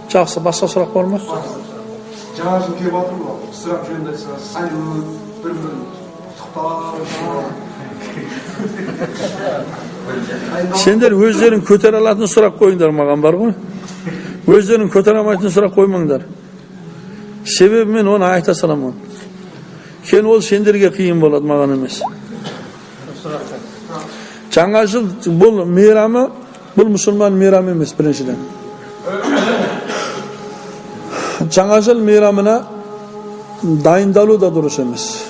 Жақсы, басқа сұрақ бар ма? Жаңа жыл келіп жатыр ғой, сұрақ жөнінде айтсаңыз, салют, бір-бірін құттықтап. Сендер өздерің көтере алатын сұрақ қойыңдар, маған бар ғой. Өздерің көтере алмайтын сұрақ қоймаңдар. Себебі мен оны айта саламын. Кен ол сендерге қиын болады, маған емес. Жаңа жыл бұл мейрамы, бұл мұсылман мейрамы емес, біріншіден. Жаңа жыл мейрамына дайындалу да дұрыс емес.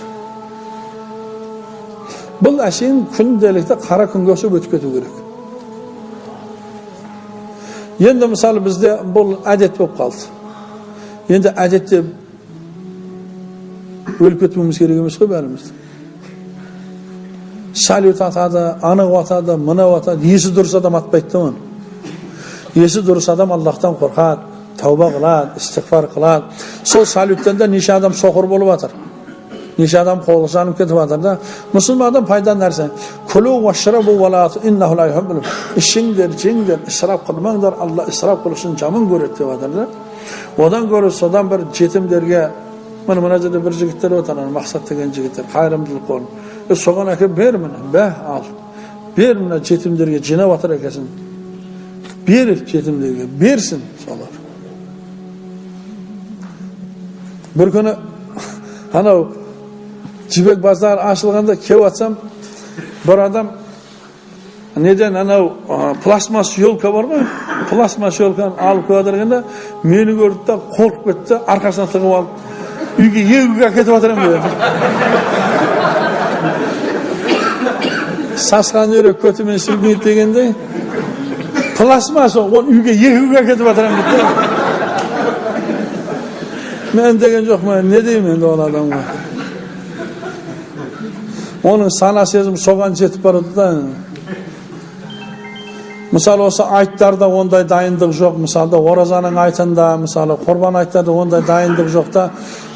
Бұл әшейін күнделікті қара күнге өсіп өтіп кету керек. Енді мысалы бізде бұл әдет болып қалды. Енді әдетте өліп кетуіміз керек емес қой бәрімізді. Салют атады, анау атады, мынау атады. Есі дұрыс адам атпайды да оны. Есі дұрыс адам Аллахтан қорқады, тәуба қылады, истиғфар қылады. Сол салюттен де неше адам соқыр болып жатыр. Неше адам қолы жанып кетіп жатыр да. Мұсылман адам пайдан нәрсе. Күлу вашрабу валату иннаху ла юхиббул. Ішіңдер, жеңдер, исраф қылмаңдар. Алла исраф қылышын жаман көреді деп жатыр да. Одан гөрі содан бір жетімдерге, мына жерде бір жігіттер отыр, мақсат деген жігіттер, қайырымдылық қолын. Соған әкеп бер міне, ал. Бер мына жетімдерге жинап жатыр әкесін. Бер жетімдерге, берсін солар. Bir күні анау жібек базар ашылғанда келіп атсам, бір адам неден анау пластмас елка бар ғой, пластмас елканы алып келіп жатырғанда мені көрді да қорқып кетті, арқасына тығып алып үйге егуге кетіп жатырмын деді. Сасқан үйрек көтімен сүрмейді дегендей, пластмас ол үйге егуге кетіп жатырмын деді. Мен деген жоқ, мен не деймін енді ол адамға. Оның сана сезім соған жетіп барады да. Мысалы осы айттарда ондай дайындық жоқ. Мысалы оразаның айтында, мысалы құрбан айттарда ондай дайындық жоқ та.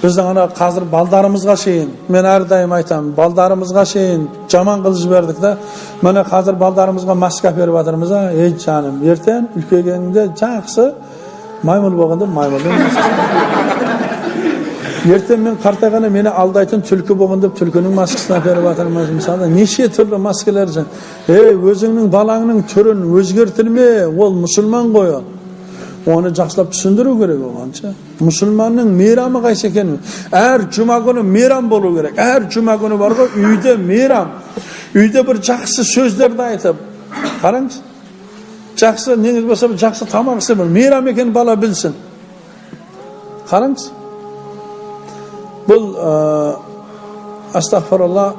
Біздің ана қазір балдарымызға шейін, мен әрдайым айтамын, балдарымызға шейін жаман қылып жібердік та. Міне қазір балдарымызға маска беріп жатырмыз, ей жаным, ертең үлкейгенде жақсы маймыл болғанда маймыл. Ертең мен қартайғанда мені алдайтын түлкі болғанда түлкінің маскасын әперіп жатырмыз. Мысалы неше түрлі маскалар жан. Өзіңнің балаңның түрін өзгертірме, ол мұсылман ғой ол. Оны жақсылап түсіндіру керек оғанша. Мұсылманның мейрамы қайсы екенін. Әр жұма күні мейрам болу керек. Әр жұма күні бар ғой, үйде мейрам. Үйде бір жақсы сөздерді айтып. Қараңыз. Жақсы, неңіз болса жақсы тамақ істеп, мейрам екенін бала білсін. Қараңыз. Бұл астағфиралла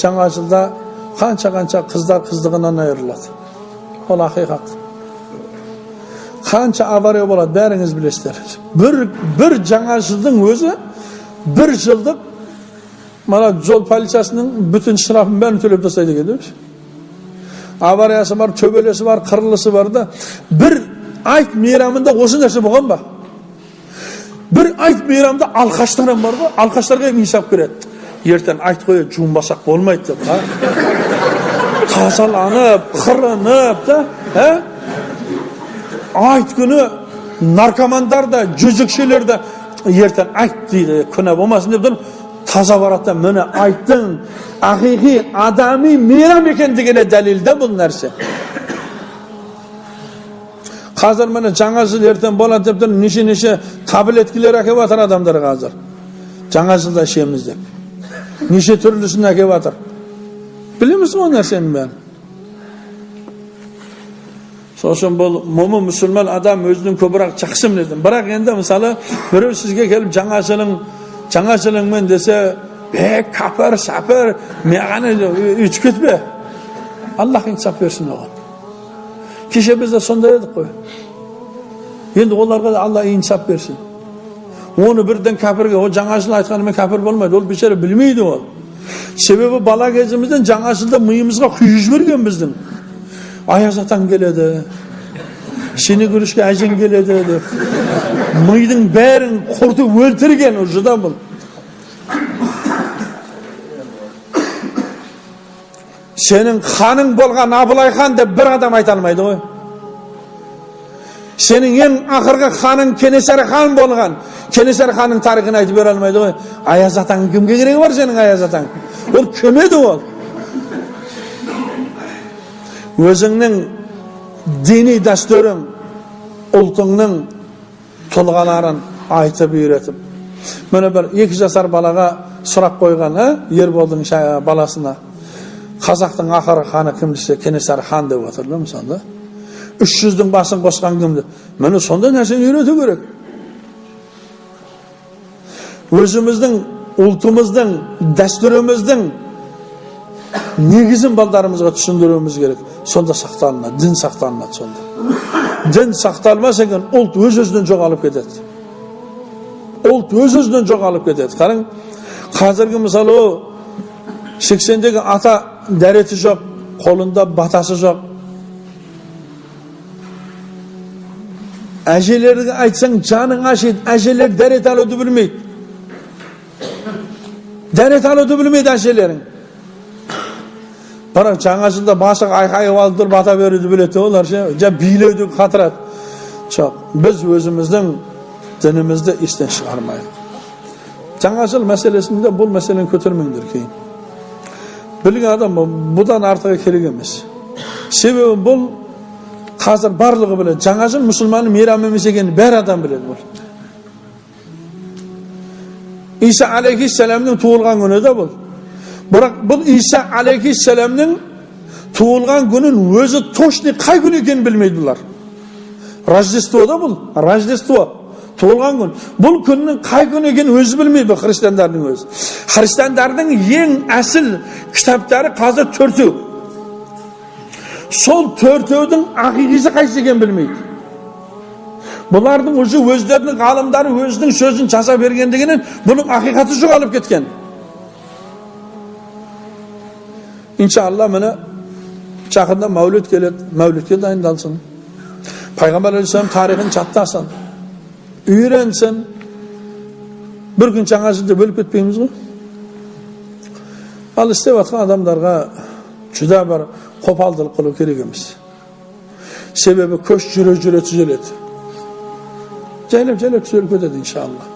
жаңа жылда қанша қыздар қыздығынан айырылады. Ол ақиқат. Қанша авария болады, бәріңіз білесіздер. Bir жаңа жылдың өзі, bir жылдық мана жол полициясының бүтін штрафын бәрін төлеп тастайды екен дейміз. Авариясы бар, төбелесі бар, қырылысы бар да. Bir айт мейрамында осы нәрсе болған ба? Bir ayt meyramda alkaşlarım var mı? Alkaşlarga insaf кереді. Ертең айт қойып жуынбасақ болмайды деп. Тазаланып, қырынып да. Айт күні наркомандар да, жүзікшілер де ертең айт дейді, күнә болмасын деп тұрып, таза барады да, міне айттың ақиқи адами мейрам екендігіне дәлелде бұл нәрсе. Қазір міне жаңа жыл ертең болады деп тұрып, неше таблеткілер әкеп жатыр адамдар қазір. Жаңа жылда ішеміз деп. Неше түрлісін әкеп жатыр. Білеміз ол нәрсенің бәрін. Сосын бұл мұсылман адам өзінің көбірек жақсы мінезін. Бірақ енді мысалы біреу сізге келіп жаңа жылыңмен десе, кәпір, сәпір, маған үтіп кетпе. Аллах инсап берсін оған. Кеше біз де сондай едік қой. Енді оларға да Алла инсап берсін. Оны бірден кәпірге, о жаңа жыл айтқанымен кәпір болмайды. Ол бешері білмейді ол. Себебі бала кезімізден жаңа жылда миымызға күйіп жіберген біздің. Аяз атаң келеді, сені көрішке әжең келеді деп. Мидың бәрін құртып өлтірген ұжыда бұл. Сенің ханың болған Абылай хан деп бір адам айта алмайды ғой. Senin en ahırkı hanın Kenesari Han bolgan. Kenesari Han'ın tarihini aytıp bere almaydı goy. Ayaz Atan kimge keregi var senin Ayaz Atan? Ol kömedi ol. Özüңнің dini dastörün, ultuңның tulgalарын aytıp öğretip. Mene bir 2 жасар balaga surak koygan, Ерболдың balasına. Қазақтың ақыры ханы кім десе Кенесары хан деп отыр mu sonda? 300'дің басын қосқан кімді? Міне сонда нәрсені үйрету керек. Өзіміздің, ұлтымыздың, дәстүріміздің негізін балдарымызға түсіндіруіміз керек. Сонда сақталынады, дін сақталынады сонда. Дін сақталмаса екен, ұлт өз-өзінен жоғалып кетеді. Ұлт өз-өзінен жоғалып кетеді. Қарың, қазіргі мысалы о 80-дегі ата дәреті жоқ, қолында батасы жоқ. Әжелерге айтсаң жаның ашиды, әжелер дәрет алуды білмейді. Дәрет алуды білмейді әжелерің. Бірақ жаңа жылда басы айқайып алып тұр, бата беруді біледі олар, жа билеуді қатырады. Жоқ, біз өзіміздің дінімізді естен шығармайық. Жаңа жыл мәселесінде бұл мәселені көтермеңдер кейін. Білген адам бұдан артығы керек емес. Себебі бұл қазір барлығы біледі. Жаңа жыл мұсылманның мейрамы емес екенін бәрі адам біледі бұл. İsa aleyhisselamның туылған күні де бұл. Бірақ бұл İsa aleyhisselamның туылған күнін өзі точно қай күн екенін білмейді бұлар. Рождество да бұл. Рождество. Туылған күн. Бұл күннің қай күн екенін өзі білмейді христиандардың өзі. Христиандардың ең әсіл кітаптары қазір 4. Сол 4-дің ақиқасы қайсы екенін білмейді. Бұлардың өзі өздерінің ғалымдары өзінің сөзін жасап бергендігінен бұның ақиқаты жоғалып кеткен. İnşallah mene жақында мәуліт келеді, мәулітке дайындалсын. Пайғамбар алейхиссалам тарихын жаттасын, үйренсін. Bir gün жаңа жылды бөліп кетпейміз ғой. Ал істеп жатқан адамдарға жүдә бір қопалдылық қылу керек емес. Себебі көш жүре түзеледі. Жайлап түзеліп кетеді иншалла.